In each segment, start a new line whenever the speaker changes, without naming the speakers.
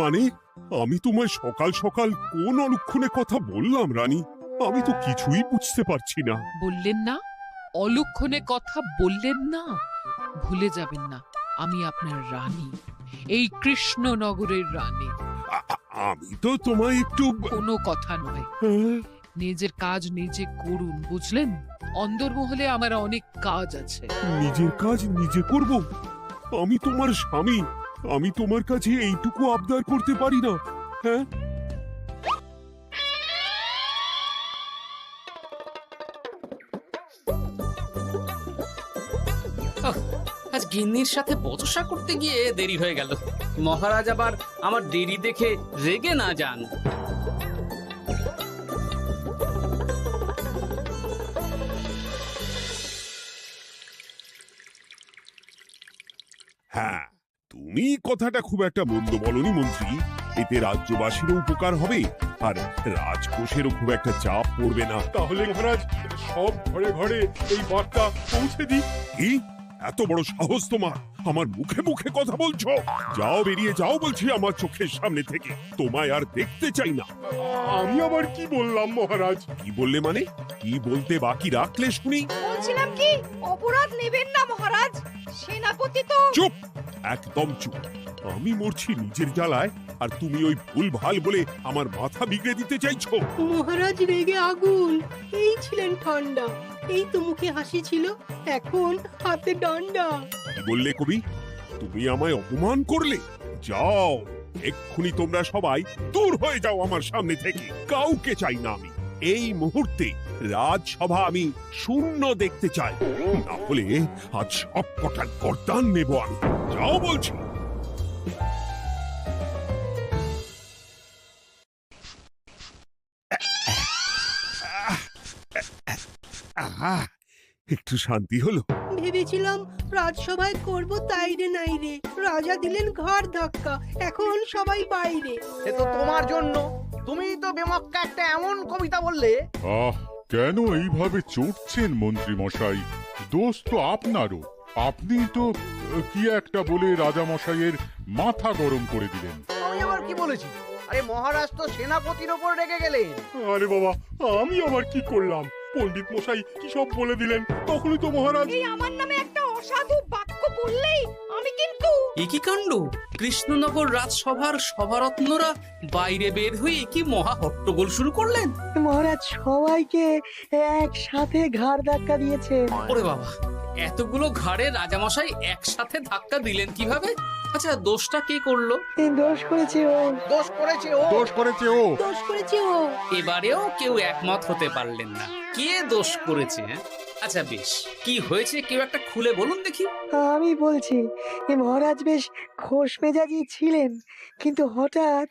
মানে আমি তোমায় সকাল সকাল কোন অলক্ষণে কথা বললাম রানী? আমি তো কিছুই বুঝতে পারছি না।
বললেন না, অলক্ষণে কথা বললেন না। ভুলে যাবেন না, আমি আপনার রানী, এই কৃষ্ণনগরের রানী।
আমি তো তোমায় একটু
কোনো কথা নয়,
হ্যাঁ?
নিজের কাজ নিজে করুন, বুঝলেন? অন্দরমহলে আমার অনেক কাজ আছে।
নিজের কাজ নিজে করব? আমি তোমার স্বামী, আমি তোমার কাছে এইটুকু আবদার করতে পারি না? হ্যাঁ,
আজ গিন্নির সাথে বচসা করতে গিয়ে দেরি হয়ে গেল। মহারাজ আবার আমার দেরি দেখে রেগে না যান।
হ্যাঁ, তুমি কথাটা খুব একটা মন্দ বলনি মন্ত্রী। এতে রাজ্যবাসীরও উপকার হবে আর রাজকোষেরও খুব একটা চাপ পড়বে না।
তাহলে মহারাজ সব ঘরে ঘরে এই বার্তা পৌঁছে দিই।
কি এত বড় সাহস তোমার? আমার মুখে মুখে কথা বলছো? যাও, বেরিয়ে যাও বলছি আমার চোখের সামনে থেকে। তোমায় আর দেখতে চাই না।
আমি আবার কি বললাম মহারাজ?
কি বললে মানে? কি বলতে বাকি রাখলে শুনি?
বলছিলাম কি, অপরাধ নেবেন না মহারাজ, সেনাপতি তো।
চুপ, একদম চুপ। আমি মরছি নিজের জ্বালায় আর তুমি ওই ভুল ভাল বলে আমার মাথা বিগড়ে দিতে চাইছো?
মহারাজ রেগে আগুন, এই ছিলেন ঠান্ডা, এই তো মুখে হাসি ছিল, এখন হাতে ডান্ডা।
কি বললে কবি? তুমি আমায় অপমান করলে? যাও, এক্ষুনি তোমরা সবাই দূর হয়ে যাও আমার সামনে থেকে। কাউকে চাই না আমি। এই মুহূর্তে রাজসভা আমি শূন্য দেখতে চাই, না হলে আজ সব কটার গর্দান নেব আমি। যাও বলছি। আহা, একটু শান্তি হলো।
ভেবেছিলাম রাজসভায় করব তাই রে নাই রে, রাজা দিলেন ঘাড় ধাক্কা, এখন সবাই বাইরে।
এ তো তোমার জন্য। তুমিই তো বেমক্কা একটা এমন কবিতা বললে।
কেন এইভাবে চটছেন মন্ত্রী মশাই? দোষ তো আপনারও। আপনি তো কি একটা বলে রাজা মশাইয়ের মাথা গরম করে দিলেন।
আমি আবার কি বলেছি? আরে মহারাজ তো সেনাপতির ওপর রেগে গেলেন।
আরে বাবা, আমি আবার কি করলাম? পণ্ডিত মশাই কি সব বলে দিলেন, তখনই তো মহারাজ।
এই আমার নামে একটা অসাধু বাক্য বললেই আমি কিন্তু।
একই কাণ্ড! কৃষ্ণনগর রাজসভার সভারত্নরা বাইরে বের হয়ে কি মহা হট্টগোল শুরু করলেন।
মহারাজ সবাইকে একসাথে ঘাড় ধাক্কা দিয়েছে।
ওরে বাবা, এতগুলো ঘাড়ে রাজামশাই একসাথে ধাক্কা দিলেন কিভাবে? আচ্ছা, দোষটা কে করলো?
দোষ করেছে ও,
দোষ করেছে ও।
দোষ করেছে ও।
দোষ করেছে ও।
এবারেও কেউ একমত হতে পারলেন না কে দোষ করেছে। আচ্ছা বেশ, কি হয়েছে কেউ একটা খুলে বলুন দেখি।
আমি বলছি, মহারাজ বেশ খোশ মেজাজি ছিলেন, কিন্তু হঠাৎ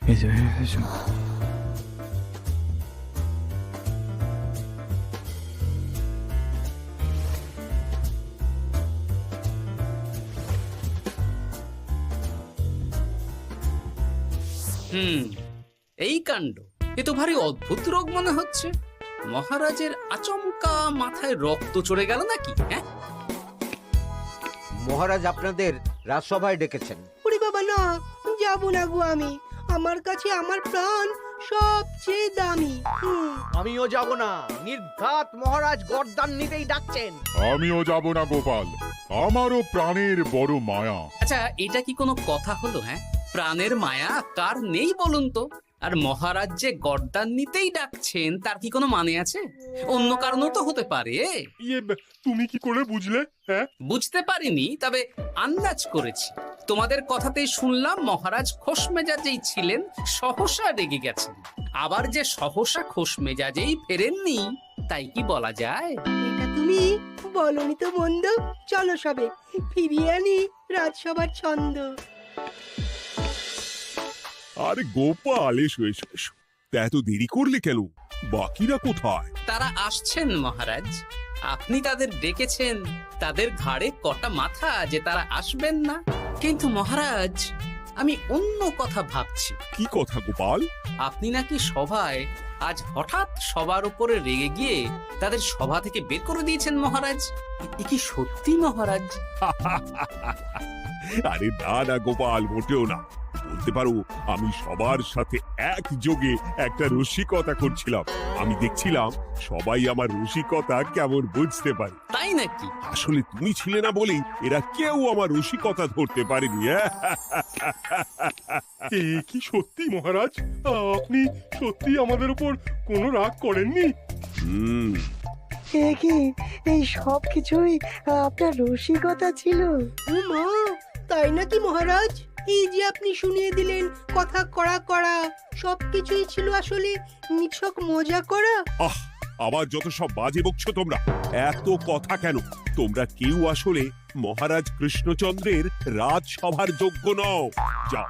এই কাণ্ড! এ তো ভারী অদ্ভুত রোগ মনে হচ্ছে। মহারাজের আচমকা মাথায় রক্ত চড়ে গেল নাকি? হ্যাঁ,
মহারাজ আপনাদের রাজসভায় ডেকেছেন।
ওরে বাবা না, যাবো না গো আমি, আমার কাছে আমার প্রাণ সবচেয়ে দামি।
আমিও যাব না। নির্ঘাত মহারাজ গর্দান নিতেই ডাকছেন।
আমিও যাব না গোপাল, আমারও প্রাণের বড় মায়া।
আচ্ছা, এটা কি কোনো কথা হলো? হ্যাঁ, প্রাণের মায়া কার নেই বলুন তো? আর মহারাজ যে গর্দান নিতেই ডাকছেন তার কি কোনো মানে আছে? অন্য কারণও তো হতে পারে।
তুমি কি করে বুঝলে? হ্যাঁ,
বুঝতে পারিনি, তবে আন্দাজ করেছি। তোমাদের কথাতেই শুনলাম মহারাজ খোশ মেজাজেই ছিলেন, সহসা রেগে গেছেন। আবার যে সহসা খোশ মেজাজেই ফেরেননি, তাই কি বলা যায়?
এটা তুমি বলনি তো মন্দ। চলো সবে ফিরিয়ে আনি রাজসভার ছন্দ।
আরে গোপাল, এসো এসো এসো। তা এত দেরি করলে কেন? বাকিরা কোথায়?
তারা আসছেন মহারাজ। আপনি তাদের ডেকেছেন, তাদের ঘাড়ে কটা মাথা যে তারা আসবেন না। কিন্তু মহারাজ, আমি অন্য কথা ভাবছি।
কি কথা গোপাল?
আপনি নাকি সভায় আজ হঠাৎ সবার উপরে রেগে গিয়ে তাদের সভা থেকে বের করে দিয়েছেন মহারাজ। এ কি সত্যি মহারাজ?
আরে না না গোপাল, মোটেও না। বলতে পারো আমি সবার সাথে একযোগে একটা রসিকতা করছিলাম। আমি দেখছিলাম সবাই আমার রসিকতা কেমন বুঝতে পারে।
তাই নাকি?
আসলে তুমি ছিলে না বলেই এরা কেউ আমার রসিকতা ধরতে পারেনি।
এ কি সত্যি মহারাজ, আপনি সত্যি আমাদের উপর কোনো রাগ করেননি?
হুম,
এ কি, এই সব কিছুই আপনার রসিকতা ছিল?
ও মা, তাই নাকি মহারাজ? এই যে আপনি শুনিয়ে দিলেন কথা কড়া কড়া, সবকিছুই ছিল আসলে নিছক মজা করা।
আবার যত সব বাজে বকছো তোমরা। এত কথা কেন? তোমরা কেউ আসলে মহারাজ কৃষ্ণচন্দ্রের রাজসভার যোগ্য নও। যাও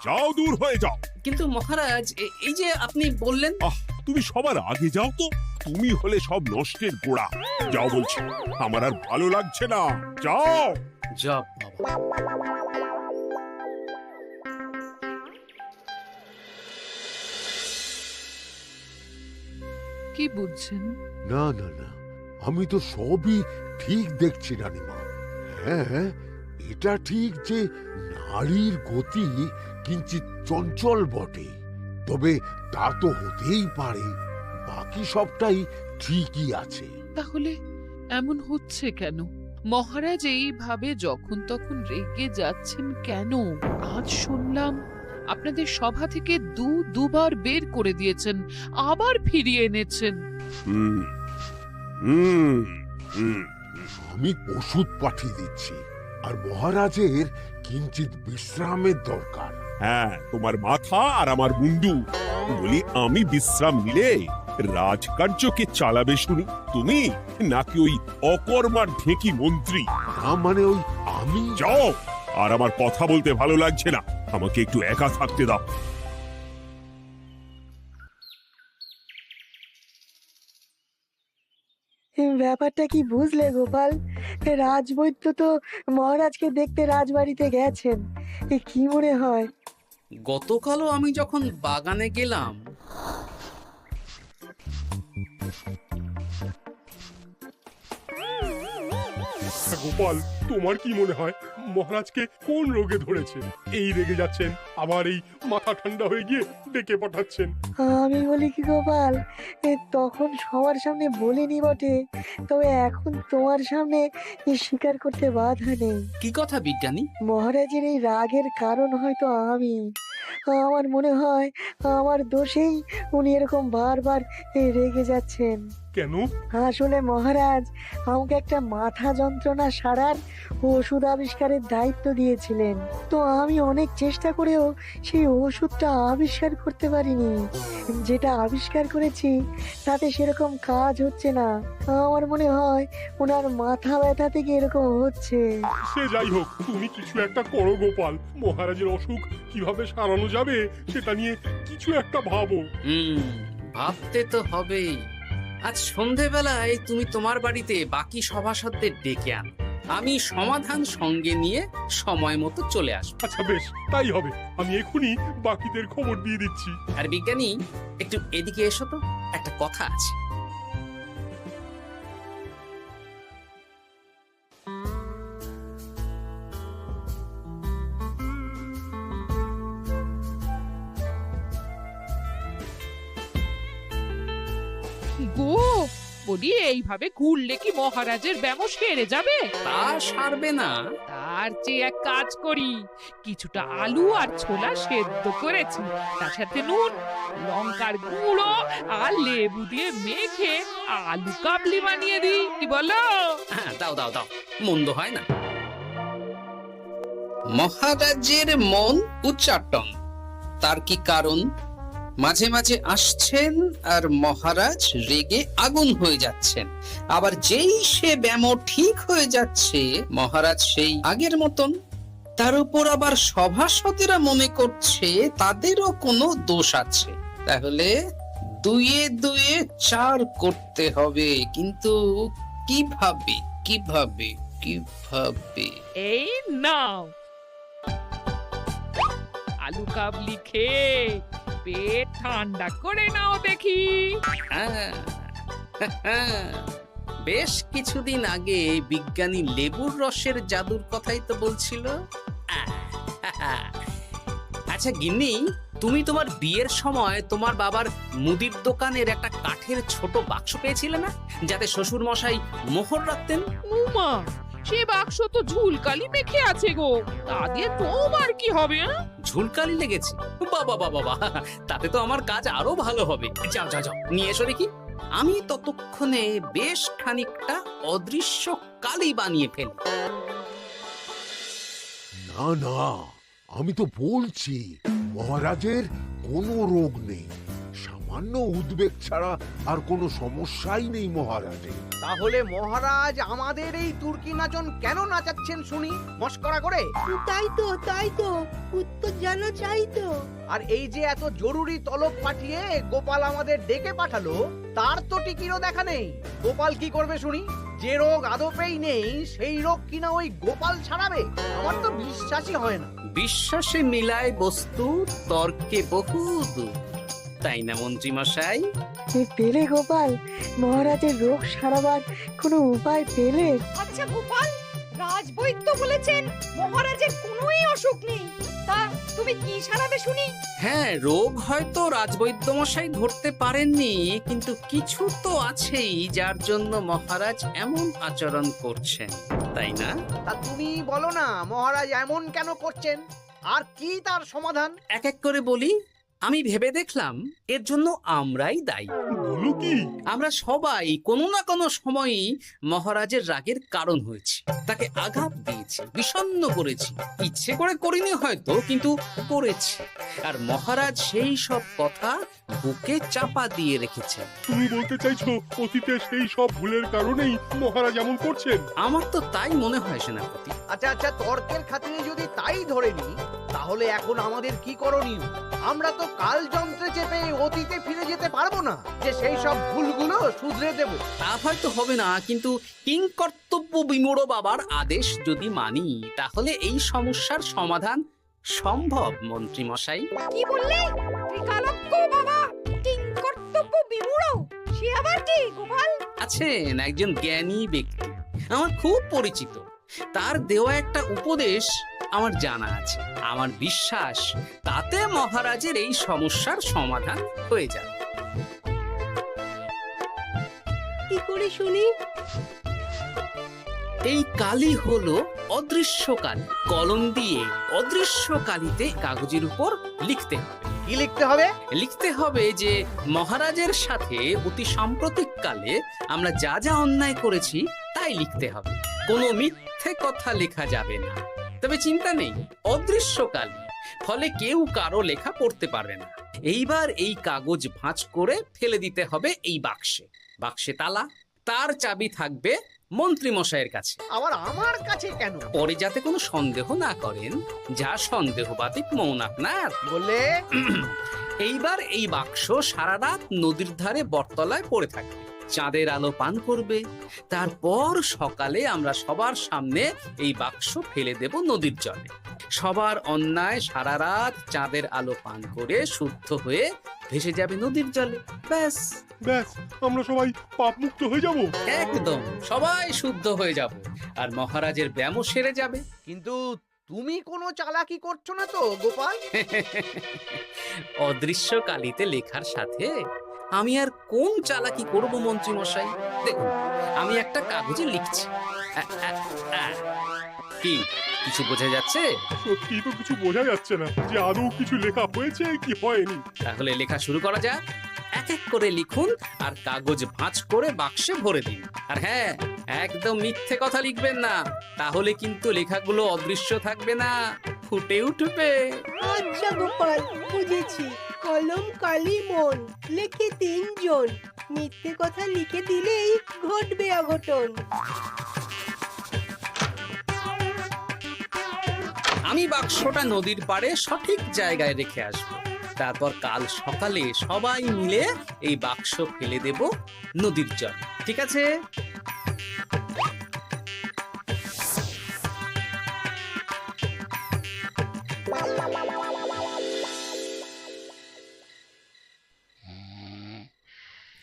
যাও, দূর হয়ে যাও।
কিন্তু মহারাজ, এই যে আপনি বললেন।
তুমি সবার আগে যাও তো। তুমি হলে সব নষ্টের গোড়া। যাও বলছি, আমার আর ভালো লাগছে না। যাও।
জপ বাবা।
কি বুঝছেন?
না না না, আমি তো সবই ঠিক দেখছি রানীমা। হ্যাঁ, এটা ঠিক যে নারীর গতি কিঞ্চিত চঞ্চল বটে, তবে তা তো হতেই পারে। বাকি সবটাই ঠিকই আছে।
তাহলে এমন হচ্ছে কেন? মহারাজ এইভাবে যখন তখন রেগে যাচ্ছেন কেন? আজ শুনলাম আপনাদের সভা থেকে দুবার বের করে দিয়েছেন, আবার ফিরিয়ে এনেছেন।
হুম হুম হুম
আমি ওষুধ পাঠিয়ে দিচ্ছি, আর মহারাজের কিঞ্চিত বিশ্রামের দরকার।
হ্যাঁ, তোমার মাথা আর আমার মুন্ডু। বলি, আমি বিশ্রাম নিলে রাজকার্যকে চালাবে শুনি তুমি, নাকি ওই অকর্মার ঢেকি মন্ত্রী?
না মানে ওই আমি।
যাও, আর আমার কথা বলতে ভালো লাগছে না। আমাকে একটু একা থাকতে দাও।
ব্যাপারটা কি বুঝলে গোপাল? রাজবৈদ্য তো মহারাজকে দেখতে রাজবাড়িতে গেছেন। কি মনে হয়?
গতকালও আমি যখন বাগানে গেলাম,
গোপাল, তোমার কি মনে হয় মহারাজকে কোন রোগে ধরেছে? এই রেগে যাচ্ছেন, আবার এই মাথা ঠান্ডা হয়ে গিয়ে ডেকে পাঠাচ্ছেন।
আমি বলি কি গোপাল, তখন সবার সামনে বলিনি বটে, তবে এখন তোমার সামনে স্বীকার করতে বাধা নেই।
কি কথা বিজ্ঞানী?
মহারাজের এই রাগের কারণ হয়তো আমি। আমার মনে হয় আমার দোষেই উনি এরকম বারবার রেগে যাচ্ছেন।
কেন?
আসলে মহারাজ আমাকে একটা মাথা যন্ত্রণা সারার ওষুধ আবিষ্কারের দায়িত্ব দিয়েছিলেন, তো আমি অনেক চেষ্টা করেও সেই ওষুধটা আবিষ্কার করতে পারিনি। যেটা আবিষ্কার করেছি তাতে সেরকম কাজ হচ্ছে না। আমার মনে হয় ওনার মাথা ব্যথা থেকে এরকম হচ্ছে।
সে যাই হোক, তুমি কিছু একটা করো গোপাল। মহারাজের অসুখ কিভাবে সারানো যাবে সেটা নিয়ে কিছু একটা ভাবো।
ভাবতে তো হবেই। আজ সন্ধেবেলায় তুমি তোমার বাড়িতে বাকি সভাসদদের ডেকে আনো, আমি সমাধান সঙ্গে নিয়ে সময় মতো চলে আসবো।
আচ্ছা বেশ, তাই হবে। আমি এখনই বাকিদের খবর দিয়ে দিচ্ছি।
আর বিজ্ঞানী, একটু এদিকে এসো তো, একটা কথা আছে।
গো, বলি এইভাবে ঘুরলে কি মহারাজের ব্যামো সেরে যাবে?
তা সারবে না।
তার চেয়ে এক কাজ করি, কিছুটা আলু আর ছোলা সেদ্ধ করেছি, তার সাথে নুন, লঙ্কার গুঁড়ো আর লেবু দিয়ে মেখে আলু কাবলি বানিয়ে দিই, কি বলো?
হ্যাঁ, দাও দাও দাও, মন্দ হয় না। মহারাজের মন উচ্চাটন, তার কি কারণ? মাঝে মাঝে আসছেন আর মহারাজ রেগে আগুন হয়ে যাচ্ছেন, আবার যেই সে ব্যামো ঠিক হয়ে যাচ্ছে মহারাজ সেই আগের মতন। তার উপর আবার সভাসদেরা মনে করছে তাদেরও কোনো দোষ আছে। তাহলে দুয়ে দুয়ে চার করতে হবে, কিন্তু কিভাবে কিভাবে কিভাবে?
এই নাও আলু কাবলি খেয়ে পেট ঠান্ডা করে নাও দেখি।
বেশ কিছুদিন আগে বিজ্ঞানী লেবুর রসের জাদুর কথাই তো বলছিল। আজ আচ্ছা গিন্নি, তুমি তোমার বিয়ের সময় তোমার বাবার মুদির দোকানের একটা কাঠের ছোট বাক্স পেয়েছিলে না, যাতে শ্বশুর মশাই মোহর রাখতেন?
উমা, সে বাক্স তো ঝুলকালি মেখে আছে গো, তা দিয়ে তোমার কি হবে?
ঝুলকালি লেগেছে? বাবা বাবা বাবা, তাতে তো আমার কাজ আরো ভালো হবে। যাও যাও যাও, নিয়ে এসো দেখি। আমি ততক্ষণে বেশ খানিকটা অদৃশ্য কালি বানিয়ে ফেলি।
না না, আমি তো বলছি মহারাজের কোনো রোগ নেই, সামান্য উদ্বেগ ছাড়া আর কোনো সমস্যাই নেই মহারাজের।
তাহলে মহারাজ আমাদের এই তুর্কি নাচন কেন নাচাচ্ছেন শুনি, মস্করা করে?
তাই তো উত্তর জানা চাই তো।
আর এই যে এত জরুরি তলব পাঠিয়ে গোপাল আমাদের ডেকে পাঠালো, তার তো টিকিরও দেখা নেই। গোপাল কি করবে শুনি? যে রোগ আদপেই নেই সেই রোগ কিনা ওই গোপাল ছাড়াবে? আমার তো বিশ্বাসই হয় না।
বিশ্বাসে মিলায় বস্তু, তর্কে বহু দূর, তাই না মন্ত্রী মশাই?
পেলে গোপাল, মহারাজের রোগ সারাবার কোনো উপায় পেলে?
আচ্ছা গোপাল, রাজবৈদ্য বলেছেন মহারাজের কোনোই অসুখ নেই, তা তুমি কি সারাবে শুনি?
হ্যাঁ, রোগ হয়তো রাজবৈদ্য মশাই ধরতে পারেননি, কিন্তু কিছু তো আছেই যার জন্য মহারাজ এমন আচরণ করছেন, তাই না?
তা তুমি বলো না মহারাজ এমন কেন করছেন, আর কি তার সমাধান?
এক এক করে বলি। আমি ভেবে দেখলাম এর জন্য আমরাই দায়ী।
বলো কি?
আমরা সবাই কোনো না কোনো সময়ই মহারাজের রাগের কারণ হয়েছি, তাকে আঘাত দিয়েছি, বিষণ্ণ করেছি। ইচ্ছে করে করিনি হয়তো, কিন্তু করেছি। আর মহারাজ সেই সব কথা বুকে চাপা দিয়ে রেখেছেন।
তুমি বলতে চাইছো অতীতে সেই সব ভুলের কারণেই মহারাজ এমন করছেন?
আমার তো তাই মনে হয় সেনাপতি।
আচ্ছা তর্কের খাতিরে যদি তাই ধরে নি, তাহলে এখন আমাদের কি করণীয়? আমরা তো কাল যন্ত্রে চেপে অতীতে ফিরে যেতে পারবো না যে সেই সব ভুলগুলো শুধরে দেব।
তা হয়তো হবে না, কিন্তু কিংকর্তব্য বিমূঢ় বাবার আদেশ যদি মানি, তাহলে এই সমস্যার সমাধান সম্ভব মন্ত্রী মশাই।
কি বললে? ত্রিকালজ্ঞ বাবা কিংকর্তব্য বিমূঢ়, সে আবার কি গোপাল?
আছেন একজন জ্ঞানী ব্যক্তি, আমার খুব পরিচিত। তার দেওয়া একটা উপদেশ আমার জানা আছে। আমার বিশ্বাস তাতে মহারাজের এই সমস্যার সমাধান হয়ে যাবে।
কি করে শুনি?
এই কালি হলো অদৃশ্য কালি। কলম দিয়ে অদৃশ্য কালিতে কাগজের উপর লিখতে হবে।
কি লিখতে হবে?
লিখতে হবে যে মহারাজের সাথে অতি সাম্প্রতিক কালে আমরা যা যা অন্যায় করেছি তাই লিখতে হবে। কোনো মিথ্যে কথা লেখা যাবে না। তবে চিন্তা নেই, অদৃশ্য কালি, ফলে কেউ কারো লেখা পড়তে পারবে না। এইবার এই কাগজ ভাঁজ করে ফেলে দিতে হবে এই বাক্সে। বাক্সে তালা, তার চাবি থাকবে মন্ত্রী মশাইয়ের কাছে।
আবার আমার কাছে কেন?
পরে যাতে কোনো সন্দেহ না করেন, যা সন্দেহ বাতিক মৌন আপনার।
বললে
এইবার এই বাক্স সারা রাত নদীর ধারে বটতলায় পড়ে থাকবে, চাঁদের আলো পান করবে। তারপর সকালে আমরা সবার সামনে এই বাক্স ফেলে দেব নদীর জলে। সবার অন্যায় সারা রাত চাঁদের আলো পান করে শুদ্ধ হয়ে ভেসে যাবে নদীর জলে। ব্যাস
ব্যাস, আমরা সবাই পাপ মুক্ত হয়ে যাব।
একদম সবাই শুদ্ধ হয়ে যাব, আর মহারাজের ব্যামো সেরে যাবে।
কিন্তু তুমি কোনো চালাকি করছো না তো গোপাল?
অদৃশ্য কালিতে লেখার সাথে আমি আর কোন চালাকি করব মন্ত্রী মশাই? দেখুন, আমি একটা কাগজে লিখছি। কি কিছু বোঝা যাচ্ছে?
সত্যি তো কিছু বোঝা যাচ্ছে না যে আদৌ কিছু লেখা হয়েছে কি হয়নি।
তাহলে লেখা শুরু করা যাক। এক এক করে লিখুন আর কাগজ ভাঁজ করে বাক্সে ভরে দিন। আর হ্যাঁ, একদম মিথ্যে কথা লিখবেন না, তাহলে কিন্তু লেখাগুলো অদৃশ্য থাকবে না, ফুটে উঠবে।
আচ্ছা গোপাল, বুঝেছি। কলম কালি মন, লেখে 3 জন। মিথ্যে কথা লিখে দিলেই ঘটবে অঘটন।
আমি বাক্সটা নদীর পাড়ে সঠিক জায়গায় রেখে আসব। তারপর কাল সকালে সবাই মিলে এই বাক্স ফেলে দেব নদীর জল। ঠিক আছে?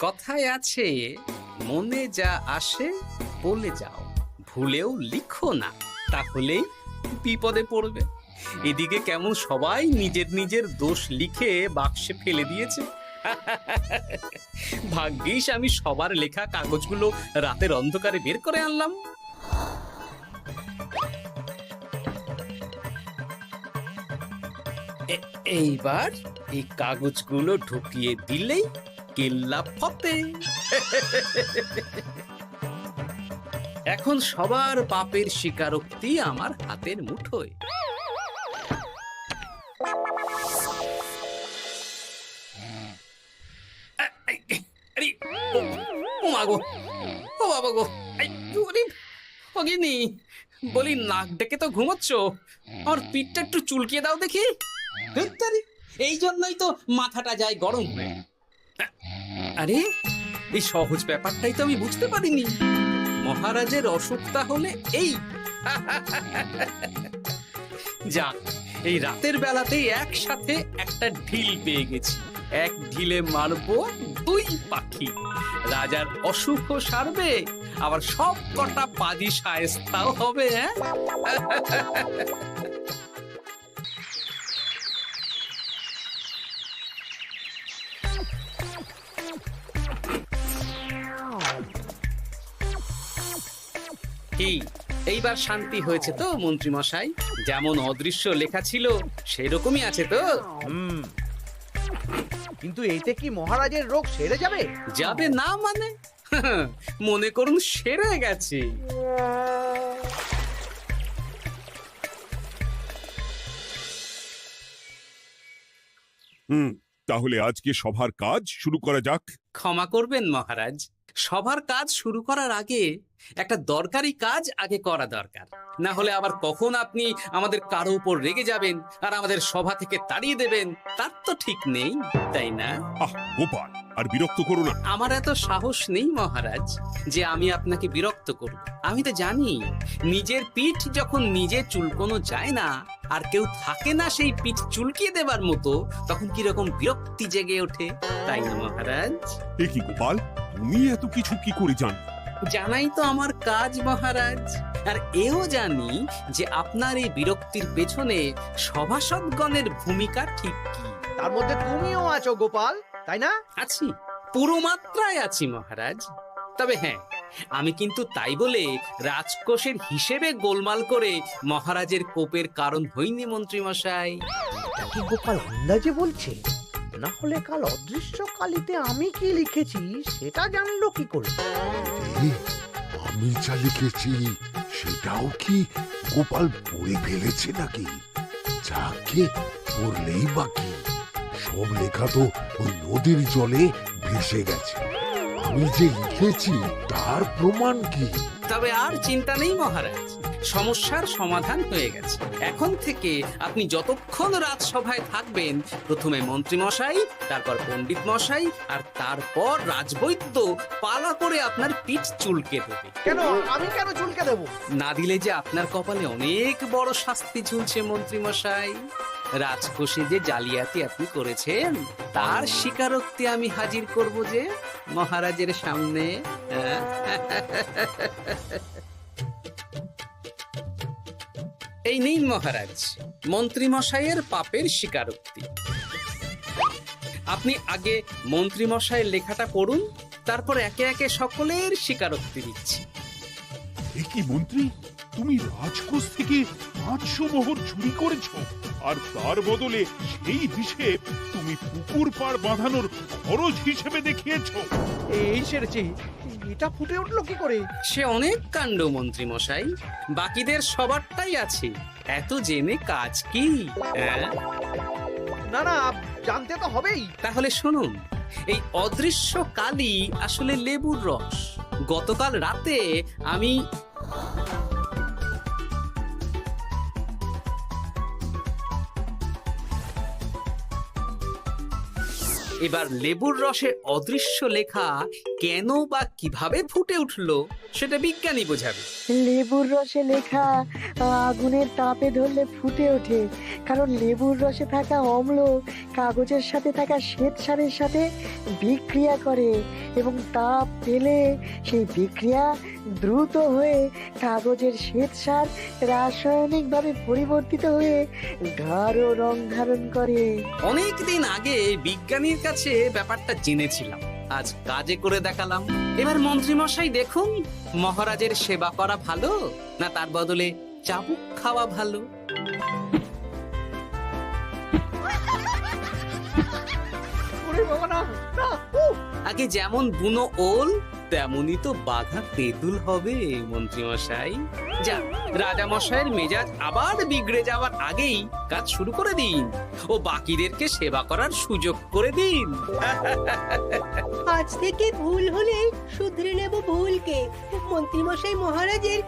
কথায় আছে, মনে যা আসে বলে যাও, ভুলেও লিখো না, তাহলেই বিপদে পড়বে। এদিকে কেমন সবাই নিজের নিজের দোষ লিখে বাক্সে ফেলে দিয়েছে। ভাগ্যিস আমি সবার লেখা কাগজগুলো রাতের অন্ধকারে বের করে আনলাম। এইবার এই কাগজগুলো ঢুকিয়ে দিলেই কেল্লা ফতে। এখন সবার পাপের স্বীকারোক্তি আমার হাতের মুঠোয়। ও বাবা গো, বলি নাক ডেকে তো ঘুমোচ্ছ, আমার পিঠটা একটু চুলকিয়ে দাও দেখি। এই জন্যই তো মাথাটা যায় গরম হয়ে। আরে এই সহজ ব্যাপারটাই তো আমি বুঝতে পারিনি। মহারাজের অসুখ তাহলে এই। যাক, এই রাতের বেলাতেই একসাথে একটা ঢিল পেয়ে গেছি। এক ঢিলে মারবো 2 পাখি। রাজার অসুখও সারবে, আবার সব কটা পাজি শায়েস্তাও হবে। কি এইবার শান্তি হয়েছে তো মন্ত্রী মশাই? যেমন অদৃশ্য লেখা ছিল সেরকমই আছে তো?
কিন্তু এতে কি মহারাজের রোগ সেরে যাবে?
যাবে না মানে? মনে করুন সেরে গেছে।
তাহলে আজকে সভার কাজ শুরু করা যাক।
ক্ষমা করবেন মহারাজ, সবার কাজ শুরু করার আগে একটা দরকারি কাজ আগে করা দরকার। না হলে আবার কখন আপনি আমাদের কারো উপর রেগে যাবেন আর আমাদের সভা থেকে তাড়িয়ে দেবেন তার তো ঠিক নেই, তাই না?
গোপাল, আর বিরক্ত করো না।
আমার এত সাহস নেই মহারাজ যে আমি আপনাকে বিরক্ত করব। আমি তো জানি নিজের পিঠ যখন নিজে চুলকোনো যায় না আর কেউ থাকে না সেই পিঠ চুলকিয়ে দেবার মতো, তখন কিরকম বিরক্তি জেগে ওঠে, তাই না মহারাজ?
এ কি গোপাল, তুমি এত কিছু কি করে জানো?
জানাই তো আমার কাজ মহারাজ। আর এও জানি যে আপনার এই বিরক্তির পেছনে সভাসদগণের ভূমিকা ঠিক কি।
তার মধ্যে তুমিও আছো গোপাল, তাই না?
আছি, পুরো মাত্রায় আছি মহারাজ। তবে হ্যাঁ, আমি কিন্তু তাই বলে রাজকোষের হিসেবে গোলমাল করে মহারাজের কোপের কারণ হইনি মন্ত্রী মশাই।
এটা কি গোপাল আন্দাজে বলছে? না হলে কাল অদৃশ্য কালিতে আমি কি লিখেছি সেটা জানলো কি করে?
আমি যা লিখেছি সেটাও কি গোপাল পড়ে ফেলেছে নাকি? যাকে পড়লেই বাকি, সব লেখা তো ওই নদীর জলে ভেসে গেছে। আমি যে লিখেছি তার প্রমাণ কি?
তবে আর চিন্তা নেই মহারাজ, সমস্যার সমাধান হয়ে গেছে। এখন থেকে আপনি যতক্ষণ রাজসভায় থাকবেন, প্রথমে মন্ত্রী মশাই, তারপর পণ্ডিত মশাই, আর তারপর রাজবৈদ্য পালা করে আপনার পিঠ চুলকে দেবে।
কেন আমি কেন চুলকে দেব?
না দিলে যে আপনার কপালে অনেক বড় শাস্তি ঝুলছে মন্ত্রী মশাই। রাজকোষে যে জালিয়াতি আপনি করেছেন তার স্বীকারোক্তি আমি হাজির করব যে মহারাজের সামনে। এই নিন মহারাজ মন্ত্রী মশাইয়ের পাপের স্বীকারোক্তি। আপনি আগে মন্ত্রী মশাইয়ের লেখাটা পড়ুন, তারপর একে একে সকলের স্বীকারোক্তি দিচ্ছি।
এ কি মন্ত্রী, তুমি রাজকোষ থেকে 500 মোহর চুরি করেছো, আর তার বদলে সেই হিসেব তুমি পুকুর পাড় বাঁধানোর খরচ হিসেবে দেখিয়েছো।
এই সেরেছে, এটা ফুটে উঠলো কি করে?
সে অনেক কাণ্ড মন্ত্রী মশাই, বাকিদের সবারটাই আছে। এত জেনে কাজ কি?
না না, জানতে তো হবেই।
তাহলে শুনুন, এই অদৃশ্য কালি আসলে লেবুর রস। গতকাল রাতে আমি এবার লেবুর রসের অদৃশ্য লেখা কেন বা কিভাবে ফুটে উঠলো সেটা বিজ্ঞানী বোঝাবে।
লেবুর রসে লেখা আগুনের তাপে ধরলে ফুটে ওঠে, কারণ লেবুর রসে থাকা অম্ল কাগজের সাথে থাকা শ্বেতসারের সাথে বিক্রিয়া করে এবং তাপ পেলে সেই বিক্রিয়া দ্রুত হয়ে কাগজের শ্বেতসার রাসায়নিকভাবে পরিবর্তিত হয়ে গাঢ় রং ধারণ করে।
অনেক দিন আগে বিজ্ঞানীর কাছে ব্যাপারটা জেনেছিলাম, আজ কাজে করে দেখালাম। এবার মন্ত্রী মশাই দেখুন, মহারাজের সেবা করা ভালো না তার বদলে চাবুক খাওয়া ভালো?
ওরে বাবা না, না, উফ!
আগে যেমন বুনো ওল তেমনই তো বাঘা তেঁতুল হবে মন্ত্রী মশাই। যা, রাজা মশাইয়ের মেজাজ আবার বিগড়ে যাওয়ার আগেই কাজ শুরু করে দিন ও বাকিদেরকে সেবা করার সুযোগ করে দিন।
আজ থেকে ভুল হলে শুধরে নেব ভুলকে। মন্ত্রীমশাই মহারাজের